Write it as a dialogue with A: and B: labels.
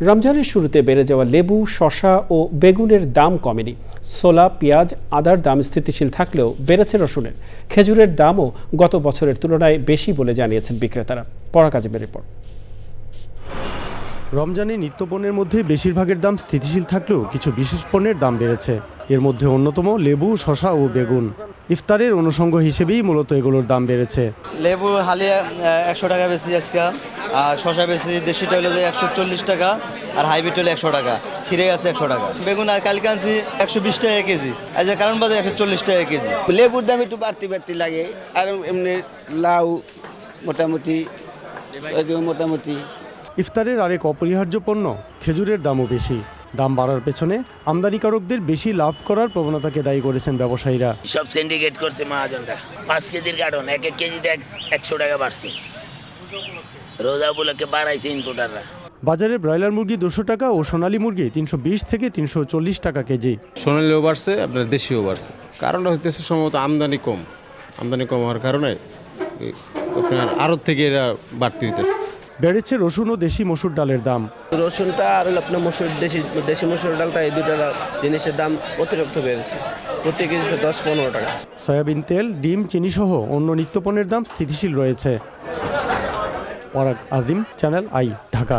A: রমজানের শুরুতে বেড়ে যাওয়া লেবু, শসা ও বেগুনের দাম কমেনি। ছোলা, পেঁয়াজ, আদার দাম স্থিতিশীল থাকলেও বেড়েছে রসুনের। খেজুরের দামও গত বছরের তুলনায় বেশি বলে জানিয়েছেন বিক্রেতারা। পরাগ আজিমের রিপোর্ট।
B: রমজানে নিত্যপণ্যের মধ্যে বেশিরভাগের দাম স্থিতিশীল থাকলেও কিছু বিশেষ পণ্যের দাম বেড়েছে। এর মধ্যে অন্যতম লেবু, শসা ও বেগুন। ইফতারের অনুষঙ্গ হিসেবেই মূলত এগুলোর দাম বেড়েছে।
C: লেবু হালিয়া 100 টাকা বেশি আজকে, আর শসা বেশি দেশিটা হলো 140 টাকা, আর হাইব্রিড হলো 100 টাকা। খিরে আছে 100 টাকা। বেগুন আর কালকে আনছি 120 টাকা কেজি, আজ কারণ বাজার 140 টাকা কেজি।
D: লেবুর দাম একটু বাড়তি লাগে, আর এমনি লাউ মোটামুটি।
B: ইফতারের আরেক অপরিহার্য পণ্য খেজুরের দামও বেশি। দাম বাড়ার পেছনে আমদানিকারকদের বেশি লাভ করার প্রবণতাকে দায়ী করেছেন ব্যবসায়ীরা।
E: সব সিন্ডিকেট করছে মহাজনরা। 5 কেজির কার্টন 1 কেজিতে 100 টাকা বাড়ছে। রোজা উপলক্ষে বাড়াইছে ইম্পোর্টাররা।
B: বাজারে ব্রয়লার মুরগি 200 টাকা ও সোনালী মুরগি 320 থেকে 340 টাকা কেজি।
F: সোনালিও বাড়ছে, আপনার দেশিও বাড়ছে। কারণটা হইতেছে সম্ভবত আমদানি কম হওয়ার কারণে আপনার আড়ত থেকে এরা বাড়তি হইতেছে।
B: বেড়েছে রসুন ও দেশি মসুর ডালের দাম।
D: রসুনটা আর আপনার দেশি মসুর ডালটা, এই দুটো জিনিসের দাম অতিরিক্ত বেড়েছে। প্রতি কেজিতে 10-15 টাকা।
B: সয়াবিন তেল, ডিম, চিনি সহ অন্য নিত্যপণ্যের দাম স্থিতিশীল রয়েছে। পরাগ আজিম, চ্যানেল আই, ঢাকা।